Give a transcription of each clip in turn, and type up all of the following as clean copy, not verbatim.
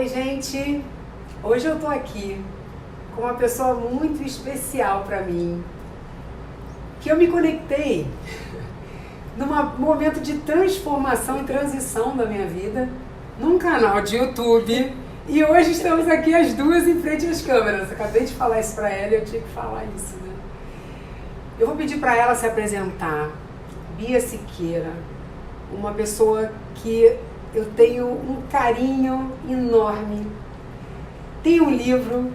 Oi, gente! Hoje eu tô aqui com uma pessoa muito especial para mim, que eu me conectei num momento de transformação e transição da minha vida, num canal de YouTube, e hoje estamos aqui as duas em frente às câmeras. Eu acabei de falar isso para ela e eu tinha que falar isso, né? Eu vou pedir para ela se apresentar. Bia Siqueira, uma pessoa que eu tenho um carinho enorme. Tem um livro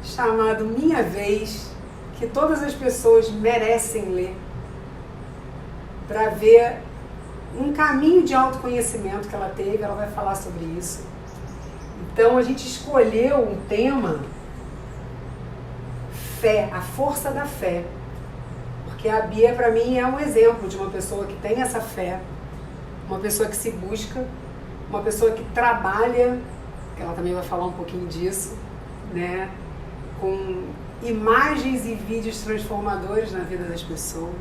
chamado Minha Vez, que todas as pessoas merecem ler, para ver um caminho de autoconhecimento que ela teve. Ela vai falar sobre isso. Então a gente escolheu um tema, fé, a força da fé. Porque a Bia, para mim, é um exemplo de uma pessoa que tem essa fé, uma pessoa que se busca, uma pessoa que trabalha, que ela também vai falar um pouquinho disso, né? Com imagens e vídeos transformadores na vida das pessoas.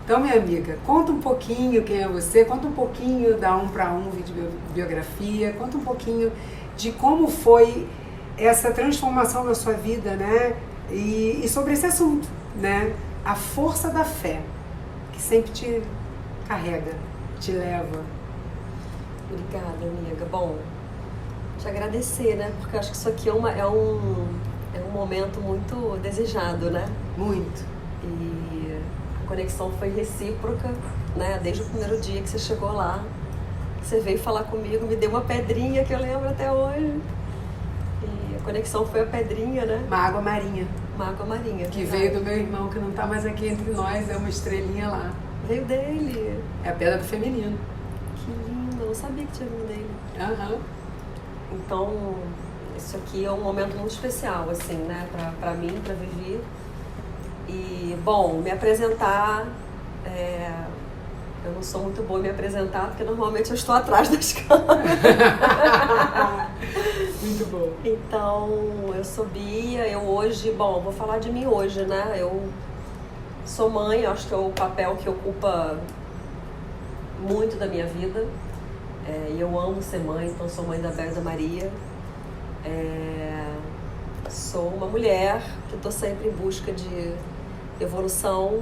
Então, minha amiga, conta um pouquinho quem é você, conta um pouquinho da 1 para 1 videobiografia, conta um pouquinho de como foi essa transformação na sua vida, né? E sobre esse assunto, né? A força da fé, que sempre te carrega, te leva. Obrigada, amiga. Bom, te agradecer, né? Porque eu acho que isso aqui é um momento muito desejado, né? Muito. E a conexão foi recíproca, né? Desde o primeiro dia que você chegou lá, você veio falar comigo, me deu uma pedrinha que eu lembro até hoje. E a conexão foi a pedrinha, né? Uma água marinha. Uma água marinha. Que veio do meu irmão, que não está mais aqui entre nós, é uma estrelinha lá. Veio dele. É a pedra do feminino. Que lindo, eu não sabia que tinha vindo dele. Aham. Então, isso aqui é um momento muito especial, assim, né, pra mim, pra Vivi. E, bom, me apresentar, eu não sou muito boa em me apresentar, porque normalmente eu estou atrás das câmeras. Muito bom. Então, eu sou Bia, eu hoje, bom, vou falar de mim hoje, né, eu sou mãe, acho que é o papel que ocupa muito da minha vida. E eu amo ser mãe, então sou mãe da Bela e da Maria. Sou uma mulher que estou sempre em busca de evolução.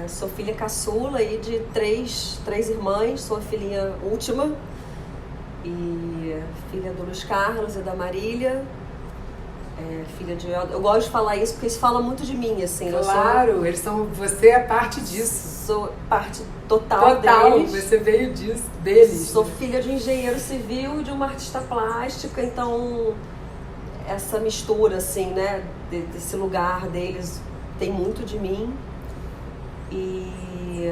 Sou filha caçula aí de três irmãs, sou a filhinha última. E filha do Luiz Carlos e da Marília. Filha de... Eu gosto de falar isso porque isso fala muito de mim, assim. Claro, você é parte disso. Sou parte total deles. Você veio deles. Sou filha de um engenheiro civil e de uma artista plástica, então essa mistura, assim, né, desse lugar deles tem muito de mim. E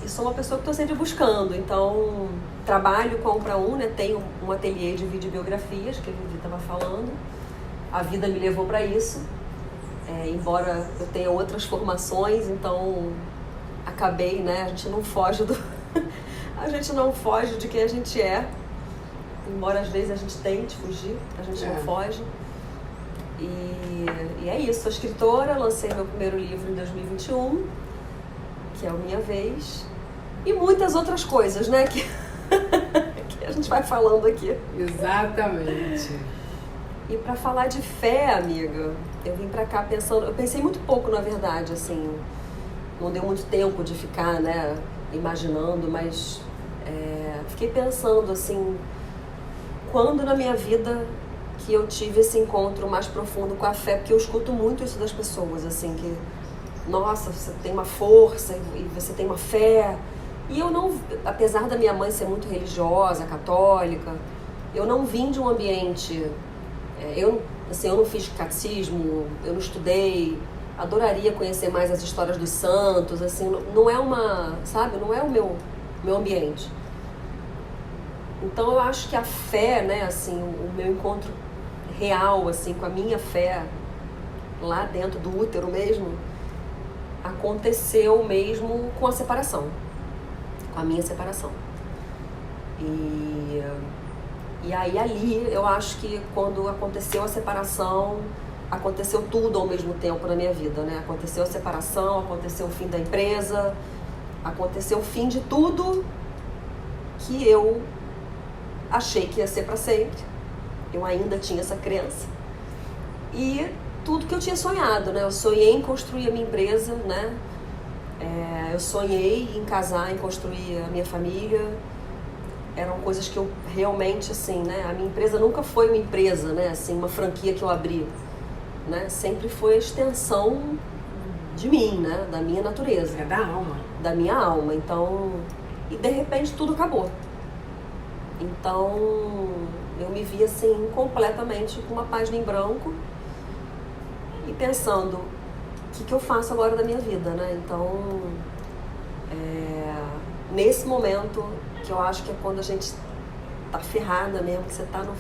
sou uma pessoa que estou sempre buscando, então trabalho com a 1 para 1, né, tenho um ateliê de videobiografias, que a Vivi estava falando. A vida me levou para isso, embora eu tenha outras formações, então acabei, né, a gente não foge de quem a gente é, embora às vezes a gente tente fugir, a gente não foge. E é isso, sou escritora, lancei meu primeiro livro em 2021, que é o Minha Vez, e muitas outras coisas, né, que a gente vai falando aqui. Exatamente. E para falar de fé, amiga, eu vim pra cá pensando, eu pensei muito pouco, na verdade, assim, não deu muito tempo de ficar, né, imaginando, mas fiquei pensando, assim, quando na minha vida que eu tive esse encontro mais profundo com a fé, porque eu escuto muito isso das pessoas, assim, que, nossa, você tem uma força e você tem uma fé. E eu não, apesar da minha mãe ser muito religiosa, católica, eu não vim de um ambiente... Eu não fiz catecismo, eu não estudei, adoraria conhecer mais as histórias dos santos, assim, não é não é o meu ambiente. Então eu acho que a fé, né, assim, o meu encontro real, assim, com a minha fé, lá dentro do útero mesmo, aconteceu mesmo com a separação, com a minha separação. E aí ali, eu acho que quando aconteceu a separação, aconteceu tudo ao mesmo tempo na minha vida, né? Aconteceu a separação, aconteceu o fim da empresa, aconteceu o fim de tudo que eu achei que ia ser para sempre. Eu ainda tinha essa crença. E tudo que eu tinha sonhado, né? Eu sonhei em construir a minha empresa, né? Eu sonhei em casar, em construir a minha família. Eram coisas que eu realmente, assim, né? A minha empresa nunca foi uma empresa, né? Assim, uma franquia que eu abri, né? Sempre foi a extensão de mim, né? Da minha natureza. É da alma. Da minha alma. Então, e de repente tudo acabou. Então, eu me vi assim, completamente com uma página em branco e pensando, o que eu faço agora da minha vida, né? Então, nesse momento, que eu acho que é quando a gente tá ferrada mesmo, que você tá no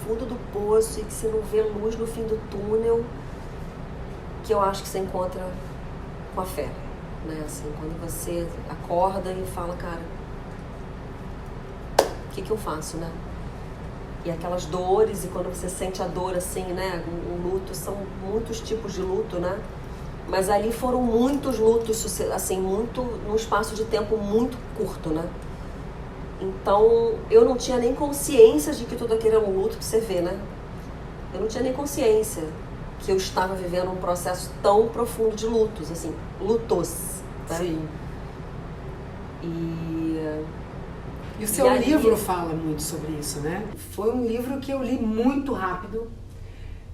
fundo do poço e que você não vê luz no fim do túnel, que eu acho que você encontra com a fé, né? Assim, quando você acorda e fala, cara, o que eu faço, né? E aquelas dores, e quando você sente a dor assim, né? O luto, são muitos tipos de luto, né? Mas ali foram muitos lutos, assim, num espaço de tempo muito curto, né? Então, eu não tinha nem consciência de que tudo aquilo era um luto, pra você ver, né? Eu não tinha nem consciência que eu estava vivendo um processo tão profundo de lutos, assim, lutos, né? Sim. E o E seu ali, livro fala muito sobre isso, né? Foi um livro que eu li muito rápido.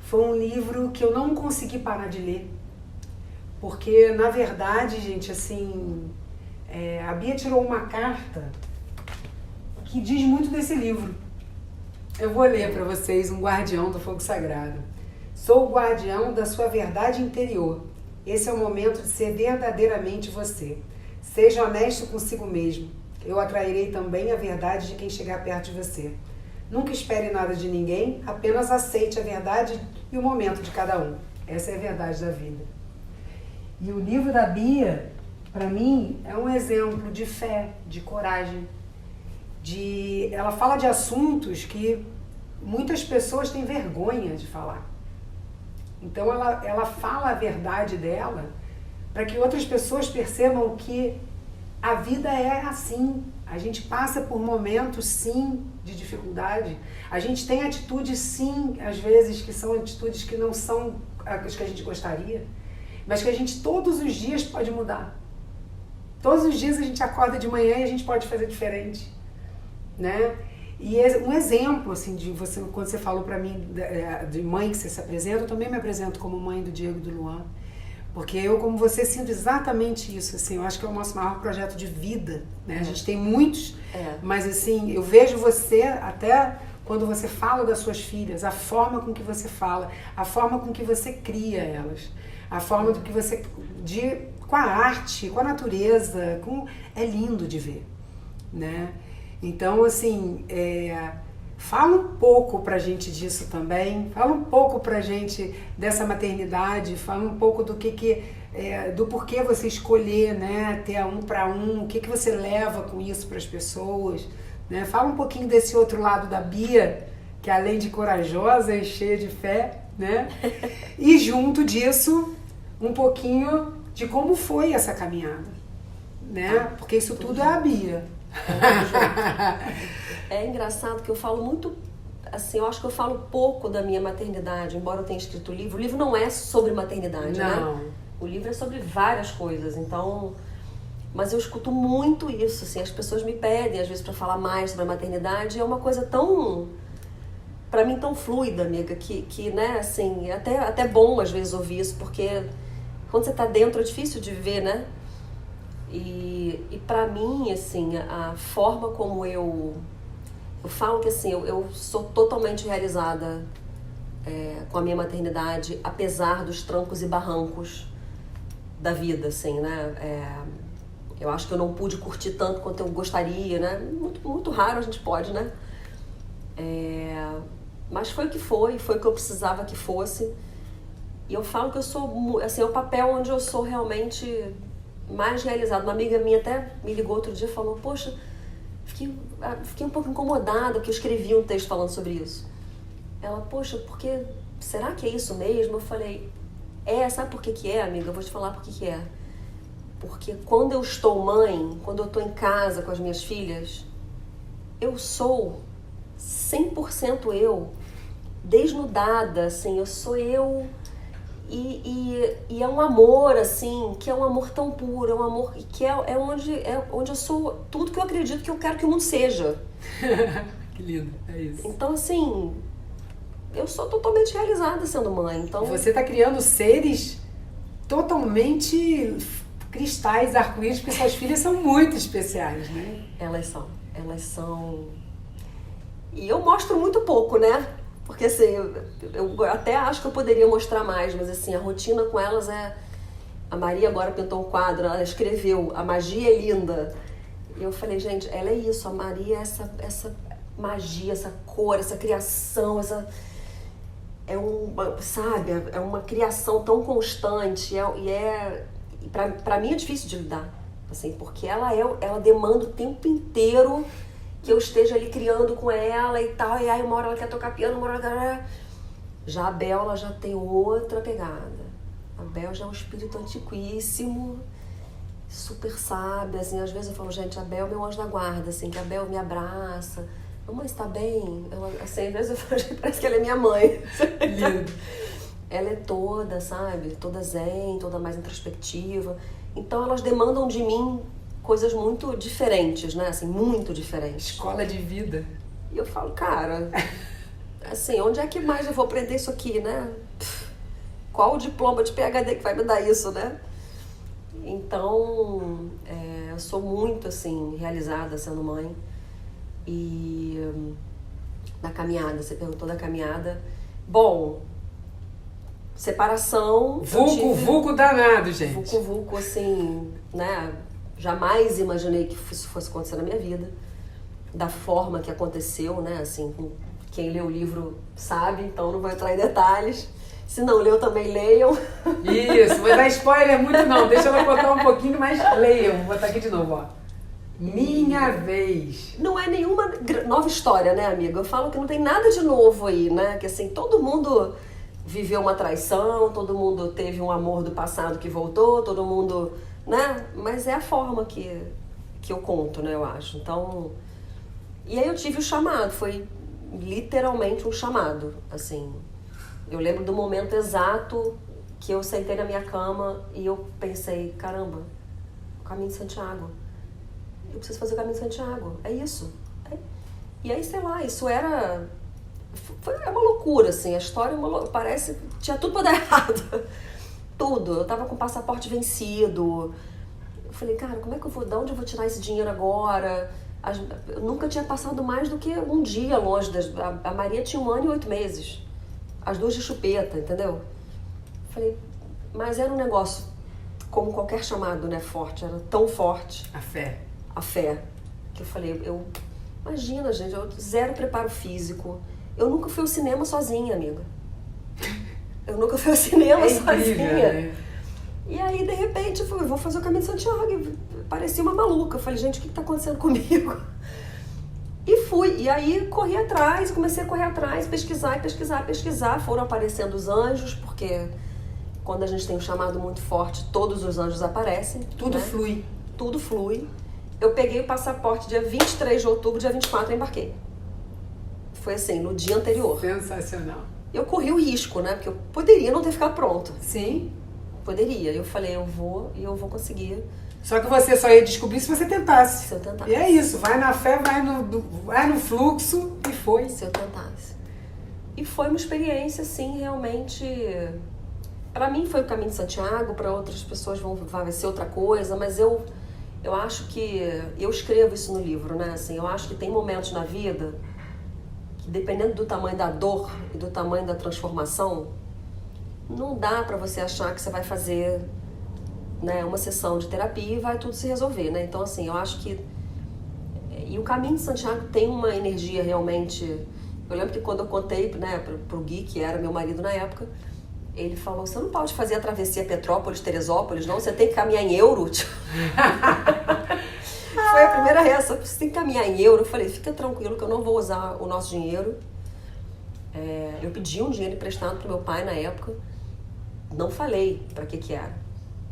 Foi um livro que eu não consegui parar de ler. Porque, na verdade, gente, assim, a Bia tirou uma carta que diz muito desse livro. Eu vou ler para vocês, Um Guardião do Fogo Sagrado. Sou o guardião da sua verdade interior. Esse é o momento de ser verdadeiramente você. Seja honesto consigo mesmo. Eu atrairei também a verdade de quem chegar perto de você. Nunca espere nada de ninguém, apenas aceite a verdade e o momento de cada um. Essa é a verdade da vida. E o livro da Bia, para mim, é um exemplo de fé, de coragem. Ela fala de assuntos que muitas pessoas têm vergonha de falar. Então ela fala a verdade dela para que outras pessoas percebam que a vida é assim. A gente passa por momentos, sim, de dificuldade. A gente tem atitudes, sim, às vezes, que são atitudes que não são as que a gente gostaria, mas que a gente todos os dias pode mudar. Todos os dias a gente acorda de manhã e a gente pode fazer diferente, né? E um exemplo, assim, de você, quando você falou para mim de mãe que você se apresenta, eu também me apresento como mãe do Diego e do Luan. Porque eu, como você, sinto exatamente isso, assim, eu acho que é o nosso maior projeto de vida, né? A gente tem muitos, mas assim, eu vejo você, até quando você fala das suas filhas, a forma com que você fala, a forma com que você cria elas, a forma do que você, com a arte, com a natureza, é lindo de ver, né? Então, assim, fala um pouco pra gente disso também, fala um pouco pra gente dessa maternidade, fala um pouco do do porquê você escolher, né, ter a um para um, o que você leva com isso para as pessoas, né? Fala um pouquinho desse outro lado da Bia, que além de corajosa e cheia de fé, né? E junto disso, um pouquinho de como foi essa caminhada, né? Porque isso tudo é a Bia. É engraçado que eu falo muito, assim, eu acho que eu falo pouco da minha maternidade, embora eu tenha escrito o livro. O livro não é sobre maternidade, não, né? O livro é sobre várias coisas, então... Mas eu escuto muito isso, assim, as pessoas me pedem, às vezes, para falar mais sobre a maternidade, e é uma coisa tão, para mim, tão fluida, amiga, que né, assim, é até bom, às vezes, ouvir isso, porque quando você tá dentro é difícil de ver, né? E para mim, assim, a forma como eu falo que, assim, eu sou totalmente realizada com a minha maternidade, apesar dos trancos e barrancos da vida, assim, né? Eu acho que eu não pude curtir tanto quanto eu gostaria, né? Muito, muito raro a gente pode, né? Mas foi o que foi o que eu precisava que fosse. E eu falo que eu sou, assim, é o papel onde eu sou realmente mais realizada. Uma amiga minha até me ligou outro dia e falou, poxa, fiquei um pouco incomodada porque eu escrevi um texto falando sobre isso. Ela, poxa, porque será que é isso mesmo? Eu falei, sabe por que é, amiga? Eu vou te falar por que é. Porque quando eu estou mãe, quando eu estou em casa com as minhas filhas, eu sou 100% eu, desnudada, assim, eu sou eu. E é um amor, assim, que é um amor tão puro, é um amor que é onde eu sou tudo que eu acredito que eu quero que o mundo seja. Que lindo, é isso. Então, assim, eu sou totalmente realizada sendo mãe. Então, você tá criando seres totalmente cristais, arco-íris, porque suas filhas são muito especiais, né? Elas são... E eu mostro muito pouco, né? Porque assim, eu até acho que eu poderia mostrar mais, mas assim, a rotina com elas é... A Maria agora pintou um quadro, ela escreveu, a magia é linda. E eu falei, gente, ela é isso, a Maria é essa magia, essa cor, essa criação, é uma criação tão constante, e pra mim é difícil de lidar, assim, porque ela demanda o tempo inteiro que eu esteja ali criando com ela e tal, e aí uma hora ela quer tocar piano, uma hora ela... Já a Bel, ela já tem outra pegada. A Bel já é um espírito antiquíssimo, super sábia, assim, às vezes eu falo, gente, a Bel é meu anjo da guarda, assim, que a Bel me abraça. Mamãe, está bem? Ela, assim, às vezes eu falo, gente, parece que ela é minha mãe. Lindo. Ela é toda, sabe, toda zen, toda mais introspectiva. Então elas demandam de mim coisas muito diferentes, né? Assim, muito diferentes. Escola de vida. E eu falo, cara, assim, onde é que mais eu vou aprender isso aqui, né? Qual o diploma de PhD que vai me dar isso, né? Então, eu sou muito, assim, realizada sendo mãe. E da caminhada, você perguntou da caminhada. Bom, separação... Vulco danado, gente. Vulco, assim, né? Jamais imaginei que isso fosse acontecer na minha vida, da forma que aconteceu, né? Assim, quem lê o livro sabe, então não vou entrar em detalhes. Se não leu, também leiam. Isso, mas dar spoiler muito não, deixa ela contar um pouquinho, mas leiam. Vou botar aqui de novo, ó. Minha vez. Não é nenhuma nova história, né, amiga? Eu falo que não tem nada de novo aí, né? Que assim, todo mundo viveu uma traição, todo mundo teve um amor do passado que voltou, todo mundo... né? Mas é a forma que eu conto, né, eu acho. Então, e aí eu tive o chamado, foi literalmente um chamado, assim. Eu lembro do momento exato que eu sentei na minha cama e eu pensei, caramba, o caminho de Santiago. Eu preciso fazer o caminho de Santiago, é isso. E aí, sei lá, isso era... É uma loucura, assim, a história parece... Tinha tudo pra dar errado. Tudo. Eu tava com o passaporte vencido. Eu falei, cara, como é que eu vou... De onde eu vou tirar esse dinheiro agora? Eu nunca tinha passado mais do que um dia longe. A Maria tinha 1 ano e 8 meses. As 2 de chupeta, entendeu? Eu falei, mas era um negócio, como qualquer chamado, né, forte. Era tão forte. A fé. A fé. Que eu falei, imagina, gente, eu zero preparo físico. Eu nunca fui ao cinema sozinha, amiga. Eu nunca fui ao cinema sozinha. Né? E aí, de repente, eu falei, vou fazer o caminho de Santiago. E parecia uma maluca. Eu falei, gente, o que está acontecendo comigo? E fui. E aí, corri atrás, comecei a correr atrás, pesquisar. Foram aparecendo os anjos, porque quando a gente tem um chamado muito forte, todos os anjos aparecem. Tudo, né? Flui. Tudo flui. Eu peguei o passaporte dia 23 de outubro, dia 24 eu embarquei. Foi assim, no dia anterior. Sensacional. Eu corri o risco, né? Porque eu poderia não ter ficado pronto. Sim. Poderia. Eu falei, eu vou conseguir. Só que você só ia descobrir se você tentasse. Se eu tentasse. E é isso, vai na fé, vai no fluxo e foi. Se eu tentasse. E foi uma experiência, assim, realmente... Pra mim foi o caminho de Santiago, pra outras pessoas vai ser outra coisa, mas eu acho que... Eu escrevo isso no livro, né? Assim, eu acho que tem momentos na vida... Dependendo do tamanho da dor e do tamanho da transformação, não dá pra você achar que você vai fazer, né, uma sessão de terapia e vai tudo se resolver, né? Então, assim, eu acho que... E o caminho de Santiago tem uma energia realmente... Eu lembro que quando eu contei, né, pro Gui, que era meu marido na época, ele falou, você não pode fazer a travessia Petrópolis-Teresópolis, não? Você tem que caminhar em euro. Foi a primeira reação, você tem que caminhar em euro. Eu falei, fica tranquilo que eu não vou usar o nosso dinheiro. Eu pedi um dinheiro emprestado pro meu pai na época. Não falei pra que era.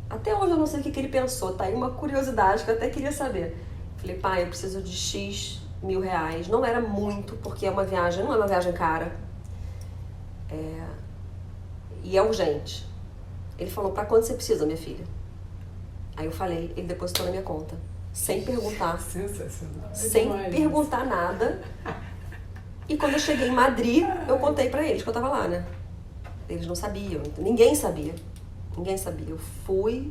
Até hoje eu não sei o que ele pensou, tá aí uma curiosidade que eu até queria saber. Falei, pai, eu preciso de X R$1.000. Não era muito, porque é uma viagem, não é uma viagem cara. E é urgente. Ele falou, pra quando você precisa, minha filha? Aí eu falei, ele depositou na minha conta. Sem perguntar. Sensacional. Sem perguntar nada. E quando eu cheguei em Madrid, eu contei pra eles que eu tava lá, né? Eles não sabiam, ninguém sabia. Ninguém sabia. Eu fui,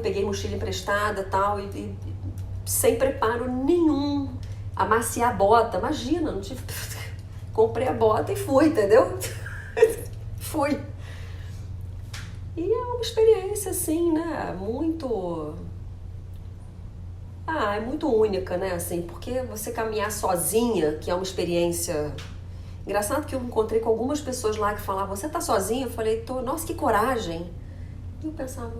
peguei mochila emprestada tal, e sem preparo nenhum. Amaciar a bota, imagina, não tive... Comprei a bota e fui, entendeu? Fui. E é uma experiência, assim, né, muito... é muito única, né, assim, porque você caminhar sozinha, que é uma experiência... Engraçado que eu encontrei com algumas pessoas lá que falavam, você tá sozinha? Eu falei, tô, nossa, que coragem. E eu pensava,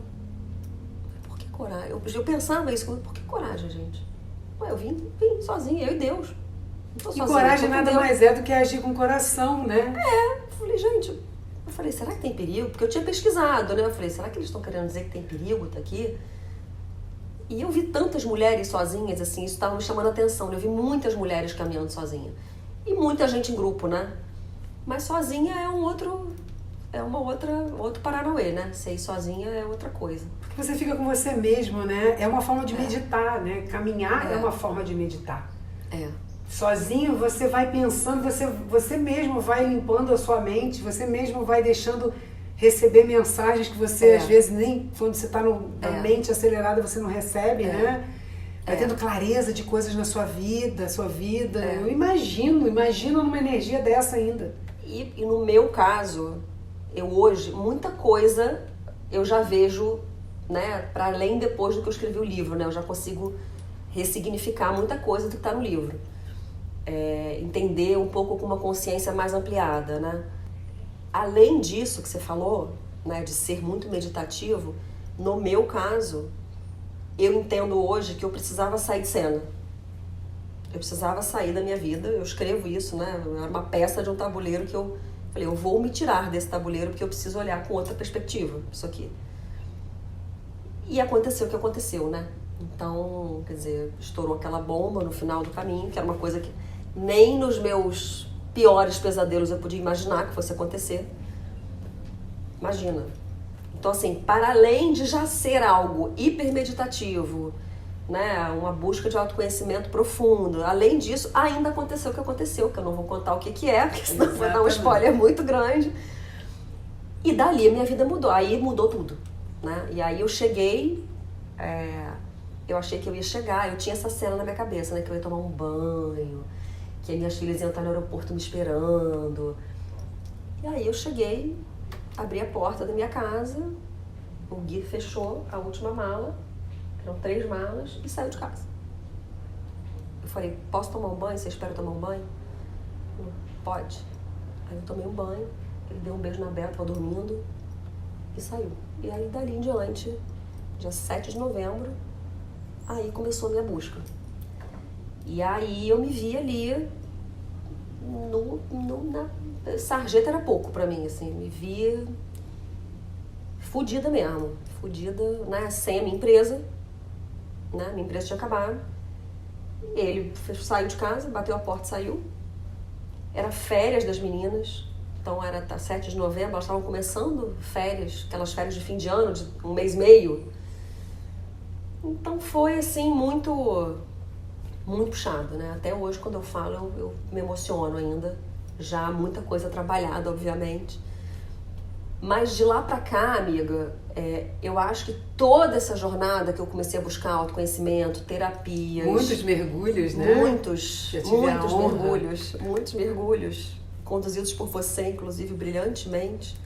por que coragem? Eu pensava isso, por que coragem, gente? Ué, eu vim sozinha, eu e Deus. Não tô sozinha, coragem nada mais é do que agir com o coração, né? Eu falei, gente, eu falei, será que tem perigo? Porque eu tinha pesquisado, né? Eu falei, será que eles estão querendo dizer que tem perigo tá aqui? E eu vi tantas mulheres sozinhas, assim, isso estava me chamando a atenção, né? Eu vi muitas mulheres caminhando sozinha. E muita gente em grupo, né? Mas sozinha é outro paranauê, né? Ser sozinha é outra coisa. Porque você fica com você mesmo, né? É uma forma de meditar, né? Caminhar é uma forma de meditar. Sozinho você vai pensando, você mesmo vai limpando a sua mente, você mesmo vai deixando receber mensagens que você às vezes nem, quando você está na mente acelerada, você não recebe, né? Vai tendo clareza de coisas na sua vida. Eu imagino numa energia dessa ainda. E no meu caso, eu hoje, muita coisa eu já vejo, né, para além depois do que eu escrevi o livro, né? Eu já consigo ressignificar muita coisa do que está no livro. Entender um pouco com uma consciência mais ampliada, né? Além disso que você falou, né, de ser muito meditativo, no meu caso, eu entendo hoje que eu precisava sair de cena. Eu precisava sair da minha vida, eu escrevo isso, né? Era uma peça de um tabuleiro que eu falei, eu vou me tirar desse tabuleiro porque eu preciso olhar com outra perspectiva, isso aqui. E aconteceu o que aconteceu, né? Então, quer dizer, estourou aquela bomba no final do caminho, que era uma coisa que nem nos meus piores pesadelos eu podia imaginar que fosse acontecer. Imagina. Então, assim, para além de já ser algo hipermeditativo, né, uma busca de autoconhecimento profundo, além disso, ainda aconteceu o que aconteceu, que eu não vou contar o que é, porque senão vai dar um spoiler muito grande. E dali a minha vida mudou, aí mudou tudo, né? E aí eu cheguei, eu achei que eu ia chegar, eu tinha essa cena na minha cabeça, né, que eu ia tomar um banho, que as minhas filhas iam estar no aeroporto me esperando. E aí eu cheguei, abri a porta da minha casa, o Gui fechou a última mala, eram 3 malas, e saiu de casa. Eu falei, posso tomar um banho? Você espera tomar um banho? Pode. Aí eu tomei um banho, ele deu um beijo na Bela, tava dormindo, e saiu. E aí dali em diante, dia 7 de novembro, aí começou a minha busca. E aí eu me vi ali, sarjeta era pouco pra mim, assim, me vi fudida mesmo, né, sem a minha empresa, né, minha empresa tinha acabado. Ele saiu de casa, bateu a porta e saiu. Era férias das meninas, então era 7 de novembro, elas estavam começando férias, aquelas férias de fim de ano, de 1 mês e meio. Então foi assim, muito puxado, né? Até hoje, quando eu falo, eu me emociono ainda. Já muita coisa trabalhada, obviamente. Mas de lá pra cá, amiga, eu acho que toda essa jornada que eu comecei a buscar autoconhecimento, terapias... Muitos mergulhos, né? Muitos mergulhos. Conduzidos por você, inclusive, brilhantemente.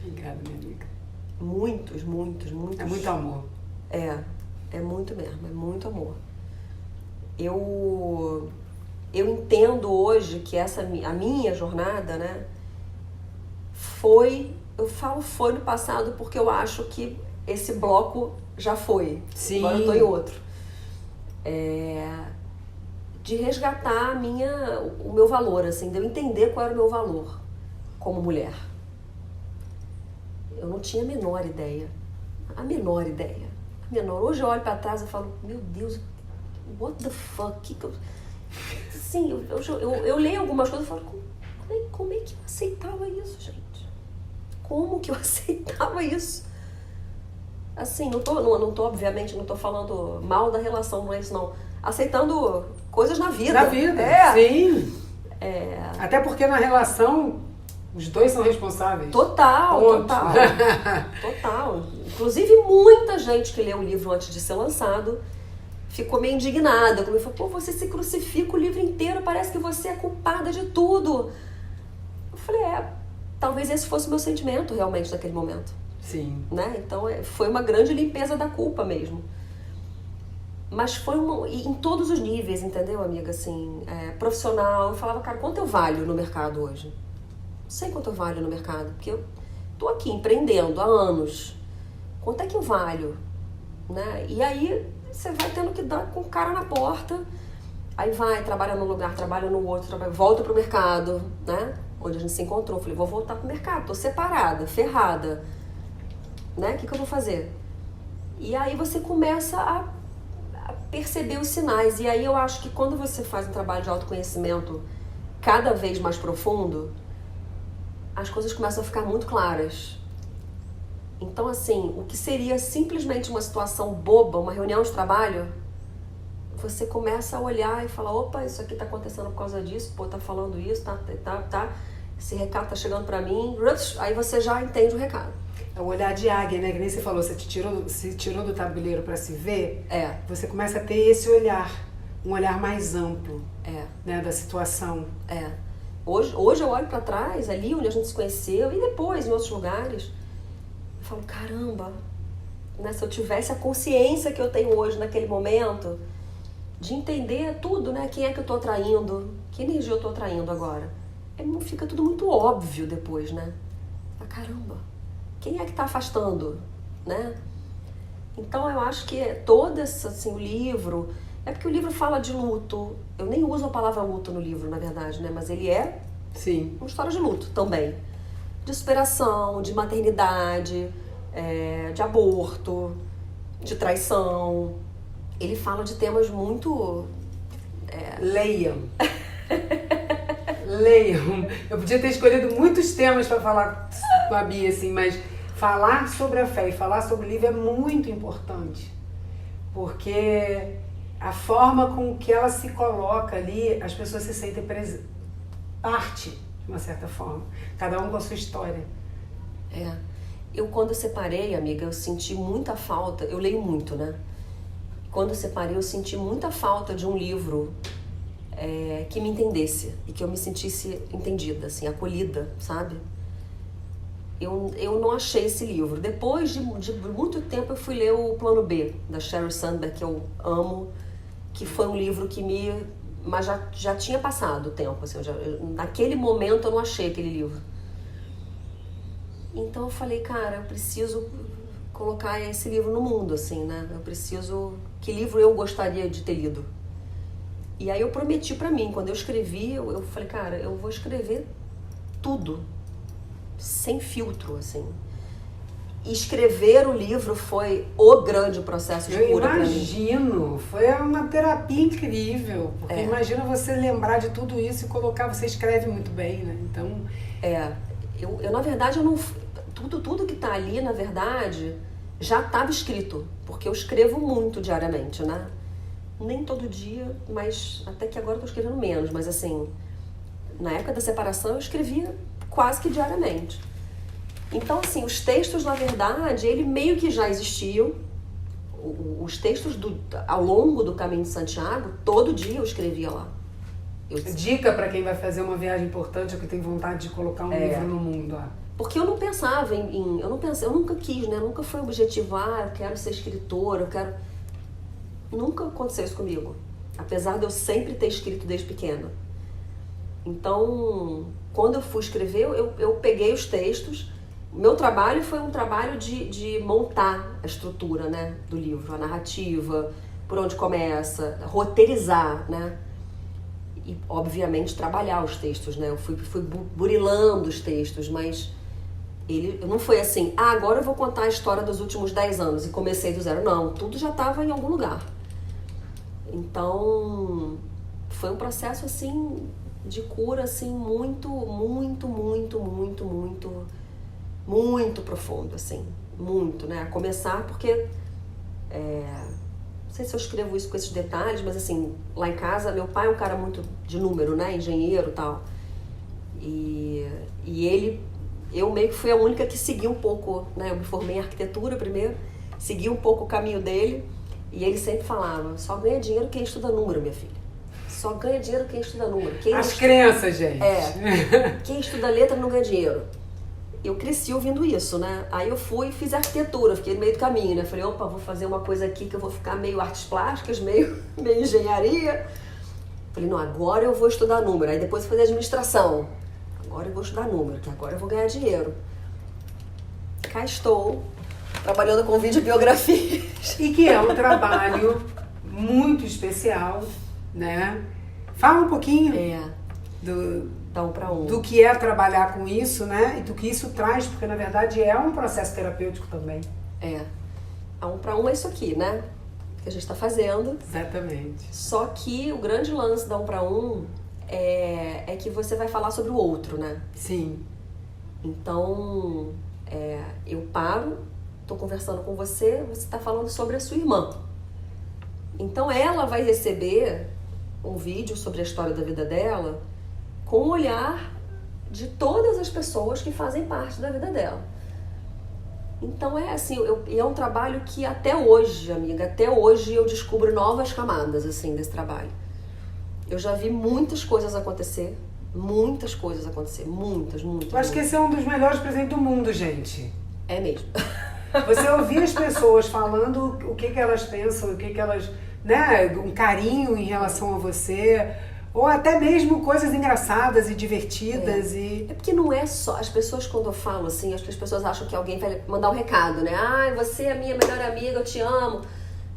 Obrigada, minha amiga. Muitos. É muito amor. É muito mesmo, é muito amor. Eu entendo hoje que a minha jornada, né, eu falo foi no passado porque eu acho que esse bloco já foi. Sim. Agora eu tô em outro. De resgatar o meu valor, assim, de eu entender qual era o meu valor como mulher. Eu não tinha a menor ideia. Hoje eu olho pra trás e falo, meu Deus, what the fuck? assim, eu leio algumas coisas e falo, como é que eu aceitava isso, gente? Como que eu aceitava isso? Assim, obviamente, não tô falando mal da relação, não é isso não. Aceitando coisas na vida. Na vida, sim. Até porque na relação, os dois são responsáveis. Total. Inclusive, muita gente que lê o livro antes de ser lançado ficou meio indignada. Como falou, você se crucifica o livro inteiro, parece que você é culpada de tudo. Eu falei, talvez esse fosse o meu sentimento realmente naquele momento. Sim. Né? Então, foi uma grande limpeza da culpa mesmo. Mas foi em todos os níveis, entendeu, amiga? Assim, profissional, eu falava, cara, quanto eu valho no mercado hoje? Não sei quanto eu valho no mercado, porque eu tô aqui empreendendo há anos. Quanto é que eu valho? Né? E aí, você vai tendo que dar com o cara na porta, aí vai, trabalha num lugar, trabalha no outro, volta pro mercado, né? Onde a gente se encontrou. Falei, vou voltar pro mercado, tô separada, ferrada. Né? O que eu vou fazer? E aí você começa a perceber os sinais. E aí eu acho que quando você faz um trabalho de autoconhecimento cada vez mais profundo, as coisas começam a ficar muito claras. Então, assim, o que seria simplesmente uma situação boba, uma reunião de trabalho, você começa a olhar e falar, opa, isso aqui tá acontecendo por causa disso, tá falando isso, tá, esse recado tá chegando pra mim, aí você já entende o recado. É o olhar de águia, né? Que nem você falou, você se tirou do tabuleiro para se ver, você começa a ter esse olhar, um olhar mais amplo, né, da situação. Hoje eu olho para trás, ali onde a gente se conheceu, e depois em outros lugares, eu falo, caramba, né, se eu tivesse a consciência que eu tenho hoje naquele momento, de entender tudo, né? Quem é que eu tô atraindo, que energia eu tô atraindo agora. Fica tudo muito óbvio depois, né? Caramba, quem é que tá afastando, né? Então eu acho que todo esse, assim, o livro, porque o livro fala de luto, eu nem uso a palavra luto no livro, na verdade, né? Mas ele sim, uma história de luto também. De superação, de maternidade, de aborto, de traição. Ele fala de temas muito... Leiam. Leiam. Eu podia ter escolhido muitos temas para falar com a Bia, assim, mas falar sobre a fé e falar sobre o livro é muito importante. Porque a forma com que ela se coloca ali, as pessoas se sentem parte, de uma certa forma. Cada um com a sua história. Eu, quando separei, amiga, eu senti muita falta. Eu leio muito, né? Quando eu separei, eu senti muita falta de um livro que me entendesse e que eu me sentisse entendida, assim, acolhida, sabe? Eu não achei esse livro. Depois de muito tempo, eu fui ler o Plano B, da Sheryl Sandberg, que eu amo, que foi um livro que mas já tinha passado o tempo, assim, naquele momento eu não achei aquele livro. Então eu falei, cara, eu preciso colocar esse livro no mundo, assim, né? Que livro eu gostaria de ter lido? E aí eu prometi pra mim, quando eu escrevi, eu falei, cara, eu vou escrever tudo, sem filtro, assim. E escrever o livro foi o grande processo de cura pra mim. Eu imagino, foi uma terapia incrível, porque imagina você lembrar de tudo isso e colocar, você escreve muito bem, né? Então... Eu na verdade, eu não... Tudo que tá ali, na verdade, já estava escrito, porque eu escrevo muito diariamente, né? Nem todo dia, mas até que agora eu tô escrevendo menos, mas assim, na época da separação eu escrevia quase que diariamente. Então, assim, os textos, na verdade, ele meio que já existiam. Os textos ao longo do Caminho de Santiago, todo dia eu escrevia lá. Dica para quem vai fazer uma viagem importante ou que tem vontade de colocar um livro no mundo. Porque eu não pensava eu nunca quis, né? Nunca foi o objetivo, eu quero ser escritora, Nunca aconteceu isso comigo. Apesar de eu sempre ter escrito desde pequena. Então, quando eu fui escrever, eu peguei os textos. O meu trabalho foi um trabalho de montar a estrutura, né, do livro, a narrativa, por onde começa, roteirizar, né? E, obviamente, trabalhar os textos, né? Eu fui burilando os textos, mas não foi assim, agora eu vou contar a história dos últimos 10 anos e comecei do zero. Não, tudo já estava em algum lugar. Então, foi um processo, assim, de cura, assim, muito profundo, assim, muito, né? A começar porque, não sei se eu escrevo isso com esses detalhes, mas assim, lá em casa, meu pai é um cara muito de número, né? Engenheiro e tal. E eu meio que fui a única que segui um pouco, né? Eu me formei em arquitetura primeiro, segui um pouco o caminho dele, e ele sempre falava, só ganha dinheiro quem estuda número, minha filha. Só ganha dinheiro quem estuda número. As crenças, gente. Quem estuda letra não ganha dinheiro. Eu cresci ouvindo isso, né? Aí eu fui e fiz arquitetura, fiquei no meio do caminho, né? Falei, opa, vou fazer uma coisa aqui que eu vou ficar meio artes plásticas, meio engenharia. Falei, não, agora eu vou estudar número. Aí depois eu fui fazer administração. Agora eu vou estudar número, que agora eu vou ganhar dinheiro. Cá estou, trabalhando com videobiografias. E que é um trabalho muito especial, né? Fala um pouquinho Dá um para um. do que é trabalhar com isso, né? E do que isso traz, porque na verdade é um processo terapêutico também. A um para um é isso aqui, né? Que a gente está fazendo. Exatamente. Só que o grande lance da um para um é que você vai falar sobre o outro, né? Sim. Então, eu paro, estou conversando com você está falando sobre a sua irmã. Então ela vai receber um vídeo sobre a história da vida dela com o olhar de todas as pessoas que fazem parte da vida dela. Então assim, é um trabalho que até hoje, amiga, até hoje eu descubro novas camadas assim, desse trabalho. Eu já vi muitas coisas acontecer, muitas. Eu acho que esse é um dos melhores presentes do mundo, gente. É mesmo. Você ouvir as pessoas falando o que elas pensam, o que elas, né, um carinho em relação a você, ou até mesmo coisas engraçadas e divertidas. É porque não é só, as pessoas quando eu falo assim, acho que as pessoas acham que alguém vai mandar um recado, né? Ai, você é a minha melhor amiga, eu te amo.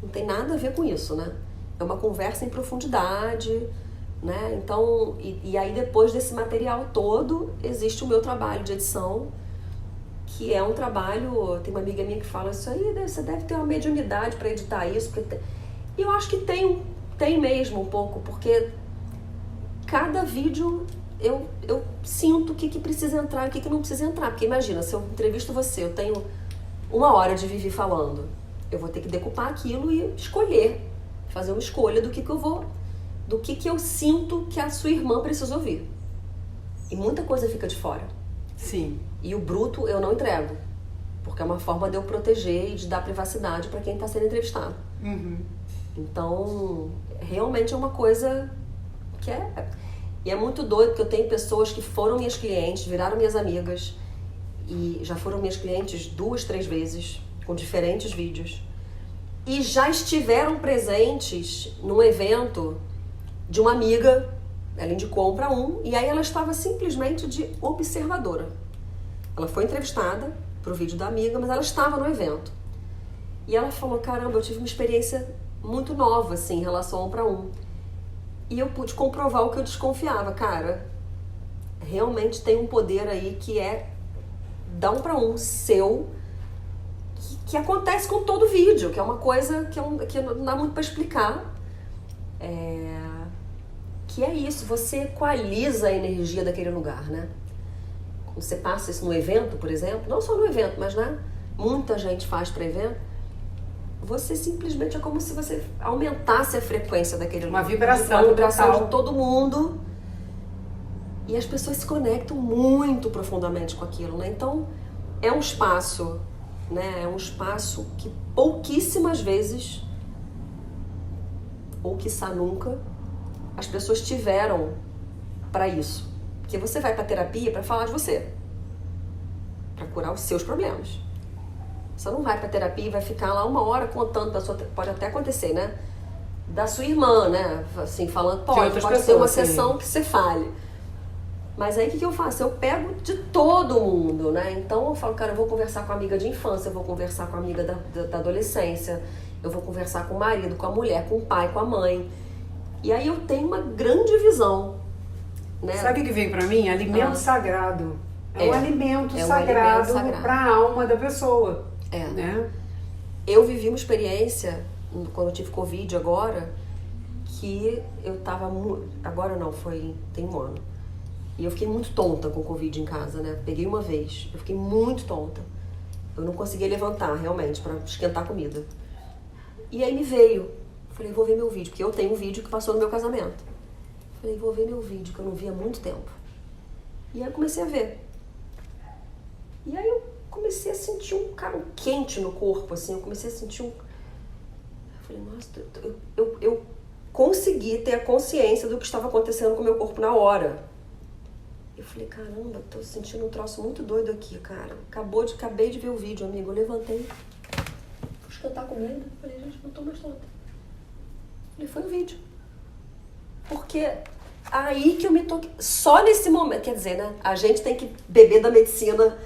Não tem nada a ver com isso, né? É uma conversa em profundidade, né? Então, e aí depois desse material todo, existe o meu trabalho de edição, que é um trabalho, tem uma amiga minha que fala isso aí, você deve ter uma mediunidade para editar isso, e eu acho que tem mesmo um pouco, porque cada vídeo eu sinto o que precisa entrar e o que não precisa entrar, porque imagina, se eu entrevisto você, eu tenho 1 hora de Vivi falando, eu vou ter que decupar aquilo e escolher, fazer uma escolha do que eu vou, do que eu sinto que a sua irmã precisa ouvir, e muita coisa fica de fora. Sim. E o bruto eu não entrego, porque é uma forma de eu proteger e de dar privacidade para quem está sendo entrevistado. Uhum. Então, realmente é uma coisa que E é muito doido, porque eu tenho pessoas que foram minhas clientes, viraram minhas amigas, e já foram minhas clientes 2, 3 vezes, com diferentes vídeos, e já estiveram presentes num evento de uma amiga. Ela indicou para um, e aí ela estava simplesmente de observadora. Ela foi entrevistada pro vídeo da amiga, mas ela estava no evento. E ela falou, caramba, eu tive uma experiência muito nova, assim, em relação ao 1 para 1. E eu pude comprovar o que eu desconfiava. Cara, realmente tem um poder aí que é dar 1 para 1 seu, que acontece com todo vídeo, que é uma coisa que não dá muito para explicar. Que é isso, você equaliza a energia daquele lugar, né? Quando você passa isso no evento, por exemplo, não só no evento, mas né, muita gente faz para evento, você simplesmente é como se você aumentasse a frequência daquele lugar. Uma vibração total de todo mundo, e as pessoas se conectam muito profundamente com aquilo, né? Então, é um espaço, né? É um espaço que pouquíssimas vezes, ou quiçá nunca, as pessoas tiveram para isso. Porque você vai para terapia para falar de você, para curar os seus problemas. Você não vai para terapia e vai ficar lá 1 hora contando da sua, pode até acontecer, né? Da sua irmã, né? Assim, falando, pode ser uma sessão que você fale. Mas aí o que eu faço? Eu pego de todo mundo, né? Então eu falo, cara, eu vou conversar com a amiga de infância, eu vou conversar com a amiga da adolescência, eu vou conversar com o marido, com a mulher, com o pai, com a mãe. E aí eu tenho uma grande visão, né? Sabe o que veio pra mim? Alimento sagrado. É um alimento sagrado para a alma da pessoa. Né? Eu vivi uma experiência, quando eu tive Covid agora, que eu tava agora não, tem um ano. E eu fiquei muito tonta com o Covid em casa, né? Peguei uma vez, eu fiquei muito tonta. Eu não conseguia levantar, realmente, pra esquentar comida. E aí me veio. Falei, vou ver meu vídeo, porque eu tenho um vídeo que passou no meu casamento. Falei, vou ver meu vídeo, que eu não vi há muito tempo. E aí eu comecei a ver. E aí eu comecei a sentir um quente no corpo, assim. Eu comecei a sentir Eu falei, nossa, eu consegui ter a consciência do que estava acontecendo com o meu corpo na hora. Eu falei, caramba, tô sentindo um troço muito doido aqui, cara. Acabei de ver o vídeo, amigo. Eu levantei, fui esquentar comida. Falei, gente, não tô mais tonta. Falei, foi o vídeo. Porque aí que eu me toquei. Só nesse momento, quer dizer, né? A gente tem que beber da medicina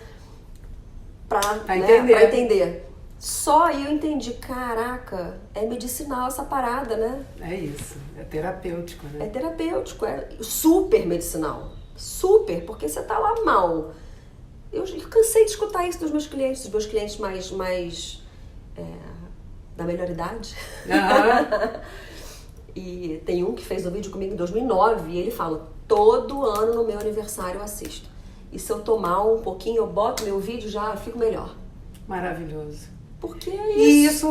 pra entender. Só aí eu entendi, caraca, é medicinal essa parada, né? É isso, é terapêutico, né? É terapêutico, é super medicinal. Super, porque você tá lá mal. Eu cansei de escutar isso dos meus clientes mais da melhor idade. Uhum. E tem um que fez um vídeo comigo em 2009 e ele fala, todo ano no meu aniversário eu assisto. E se eu tô mal um pouquinho, eu boto meu vídeo já fico melhor. Maravilhoso. Porque é isso. E isso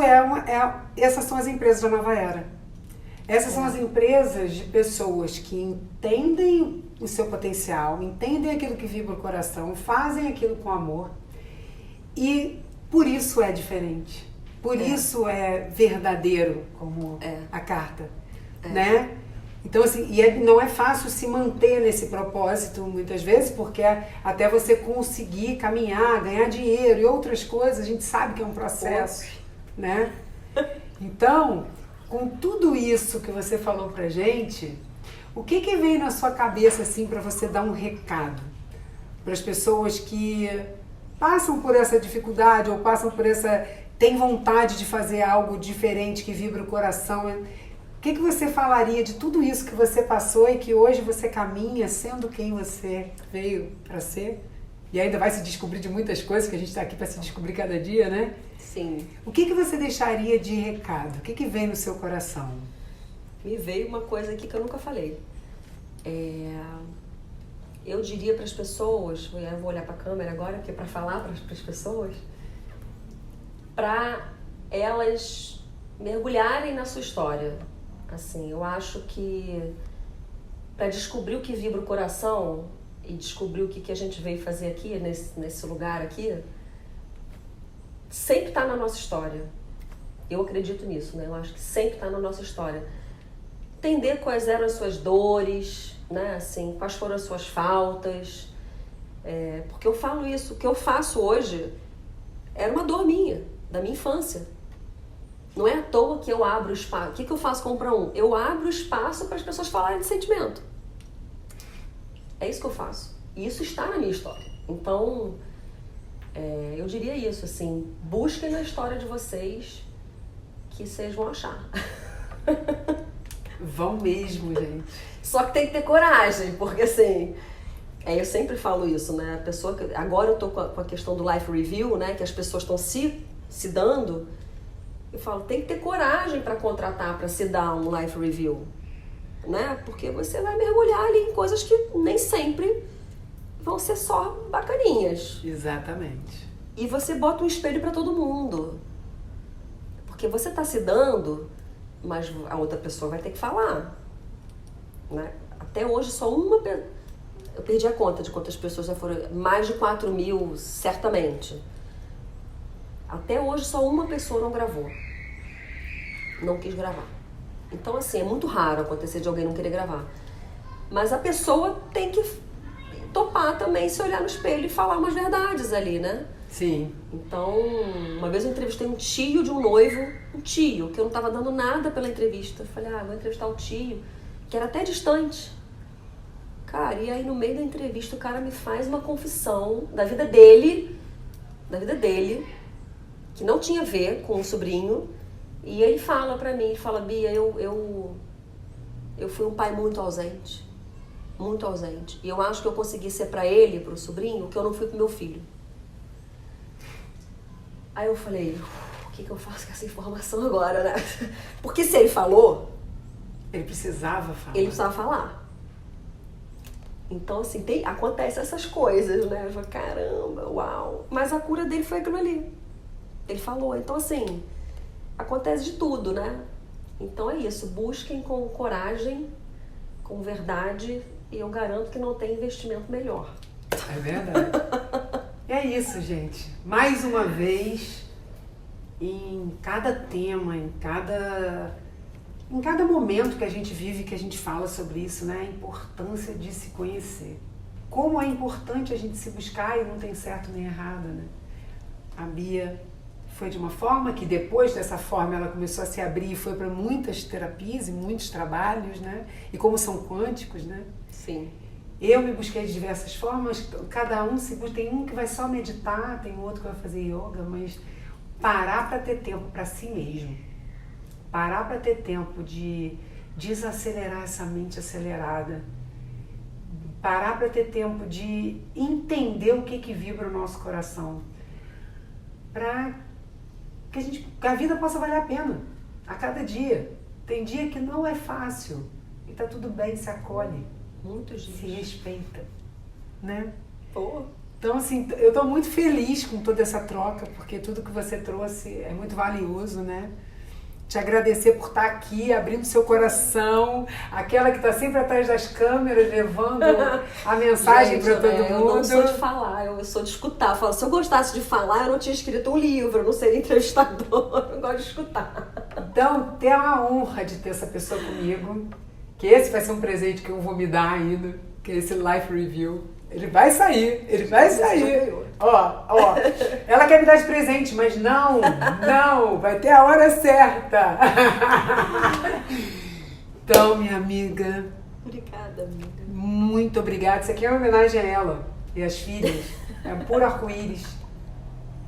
essas são as empresas da nova era. Essas são as empresas de pessoas que entendem o seu potencial, entendem aquilo que vibra o coração, fazem aquilo com amor e por isso é diferente. Por isso é verdadeiro, como a carta, né? Então, assim, não é fácil se manter nesse propósito, muitas vezes, porque até você conseguir caminhar, ganhar dinheiro e outras coisas, a gente sabe que é um processo, né? Então, com tudo isso que você falou pra gente, o que vem na sua cabeça, assim, pra você dar um recado para as pessoas que passam por essa dificuldade ou passam por têm vontade de fazer algo diferente que vibra o coração? O que você falaria de tudo isso que você passou e que hoje você caminha sendo quem você veio para ser? E ainda vai se descobrir de muitas coisas, que a gente está aqui para se descobrir cada dia, né? Sim. O que você deixaria de recado? O que vem no seu coração? Me veio uma coisa aqui que eu nunca falei. Eu diria para as pessoas, eu vou olhar para a câmera agora, porque é para falar para as pessoas, para elas mergulharem na sua história. Assim, eu acho que para descobrir o que vibra o coração e descobrir o que a gente veio fazer aqui, nesse lugar aqui, sempre está na nossa história. Eu acredito nisso, né? Eu acho que sempre está na nossa história. Entender quais eram as suas dores, né? Assim, quais foram as suas faltas. Porque eu falo isso, o que eu faço hoje era uma dor minha, da minha infância. Não é à toa que eu abro espaço. O que eu faço com um? Eu abro espaço para as pessoas falarem de sentimento. É isso que eu faço. E isso está na minha história. Então, eu diria isso, assim, busquem na história de vocês que vocês vão achar. Vão mesmo, gente. Só que tem que ter coragem, porque assim, eu sempre falo isso, né? A pessoa agora eu tô com a questão do life review, né? Que as pessoas estão se dando. Eu falo, tem que ter coragem para contratar, para se dar um life review, né? Porque você vai mergulhar ali em coisas que nem sempre vão ser só bacaninhas. Exatamente. E você bota um espelho para todo mundo. Porque você tá se dando, mas a outra pessoa vai ter que falar, né? Até hoje só uma... Eu perdi a conta de quantas pessoas já foram. Mais de 4.000, certamente. Até hoje só uma pessoa não gravou. Não quis gravar. Então, assim, é muito raro acontecer de alguém não querer gravar. Mas a pessoa tem que topar também, se olhar no espelho e falar umas verdades ali, né? Sim. Então, uma vez eu entrevistei um tio de um noivo, que eu não tava dando nada pela entrevista. Eu falei, vou entrevistar o tio, que era até distante. Cara, e aí no meio da entrevista o cara me faz uma confissão da vida dele, que não tinha a ver com o sobrinho. E ele fala pra mim, Bia, eu fui um pai muito ausente. Muito ausente. E eu acho que eu consegui ser pra ele, pro sobrinho, o que eu não fui pro meu filho. Aí eu falei, o que eu faço com essa informação agora, né? Porque se ele falou, Ele precisava falar. Ele precisava falar. Então, assim, acontece essas coisas, né? Eu falo, caramba, uau. Mas a cura dele foi aquilo ali. Ele falou. Então, assim, acontece de tudo, né? Então é isso. Busquem com coragem, com verdade, e eu garanto que não tem investimento melhor. É verdade. É isso, gente. Mais uma vez, em cada tema, em cada momento que a gente vive, que a gente fala sobre isso, né? A importância de se conhecer. Como é importante a gente se buscar e não tem certo nem errado, né? A Bia foi de uma forma que depois dessa forma ela começou a se abrir e foi para muitas terapias e muitos trabalhos, né? E como são quânticos, né? Sim. Eu me busquei de diversas formas, cada um se busca, tem um que vai só meditar, tem outro que vai fazer yoga, mas parar para ter tempo para si mesmo. Parar para ter tempo de desacelerar essa mente acelerada. Parar para ter tempo de entender o que vibra o nosso coração. Para que a vida possa valer a pena a cada dia. Tem dia que não é fácil e tá tudo bem, se acolhe. Muitos dias. Se respeita, né? Pô. Então, assim, eu tô muito feliz com toda essa troca, porque tudo que você trouxe é muito valioso, né? Te agradecer por estar aqui, abrindo seu coração, aquela que está sempre atrás das câmeras, levando a mensagem para todo mundo. Eu não sou de falar, eu sou de escutar. Eu falo, se eu gostasse de falar, eu não tinha escrito um livro, eu não seria entrevistador, eu gosto de escutar. Então, ter a honra de ter essa pessoa comigo, que esse vai ser um presente que eu vou me dar ainda, que é esse Life Review. Ele vai sair, ele vai sair. Ó, ela quer me dar de presente, mas não, vai ter a hora certa. Então, minha amiga. Obrigada, amiga. Muito obrigada. Isso aqui é uma homenagem a ela e às filhas. É puro arco-íris.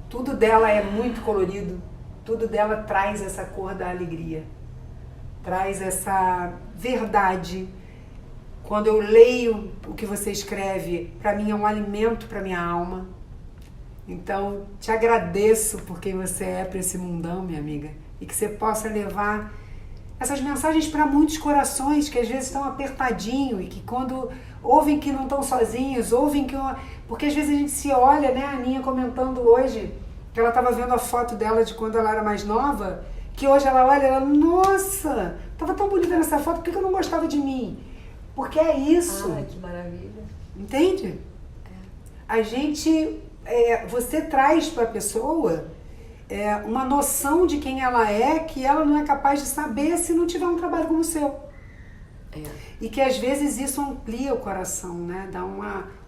Tudo dela é muito colorido. Tudo dela traz essa cor da alegria. Traz essa verdade. Quando eu leio o que você escreve, para mim é um alimento para minha alma. Então, te agradeço por quem você é para esse mundão, minha amiga. E que você possa levar essas mensagens para muitos corações que às vezes estão apertadinhos e que quando ouvem que não estão sozinhos, ouvem que... Porque às vezes a gente se olha, né? A Aninha comentando hoje que ela estava vendo a foto dela de quando ela era mais nova, que hoje ela olha e ela, nossa, estava tão bonita nessa foto, por que eu não gostava de mim? Porque é isso. Ai, que maravilha. Entende? É. A gente... você traz para a pessoa uma noção de quem ela é que ela não é capaz de saber se não tiver um trabalho como o seu. E que às vezes isso amplia o coração, né? Dá um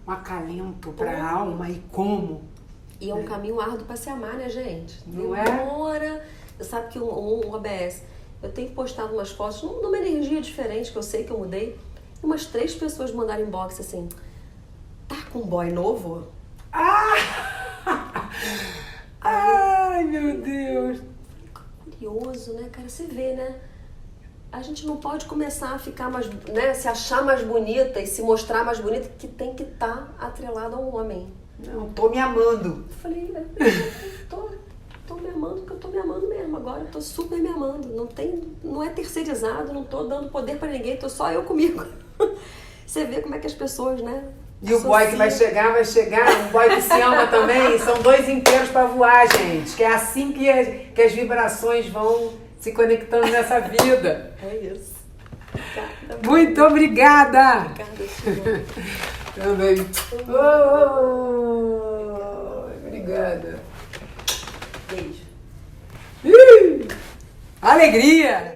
acalento para a alma e como. E é um caminho árduo para se amar, né, gente? Não é? Demora. Você sabe que um OBS, eu tenho postado umas fotos numa energia diferente, que eu sei que eu mudei. Umas 3 pessoas mandaram inbox assim, tá com um boy novo? Ai, meu Deus. Curioso, né, cara? Você vê, né? A gente não pode começar a ficar mais, né, se achar mais bonita e se mostrar mais bonita, que tem que estar atrelado a um homem. Não, tô me amando. Eu falei, tô me amando, porque eu tô me amando mesmo. Agora eu tô super me amando. Não é terceirizado, não tô dando poder pra ninguém, tô só eu comigo. Você vê como é que as pessoas, né? E o boy que vai chegar, um boy que se ama também, são 2 inteiros pra voar, gente. Que é assim que as vibrações vão se conectando nessa vida. É isso. Muito obrigada! Obrigada, também. Obrigada. Beijo. Alegria!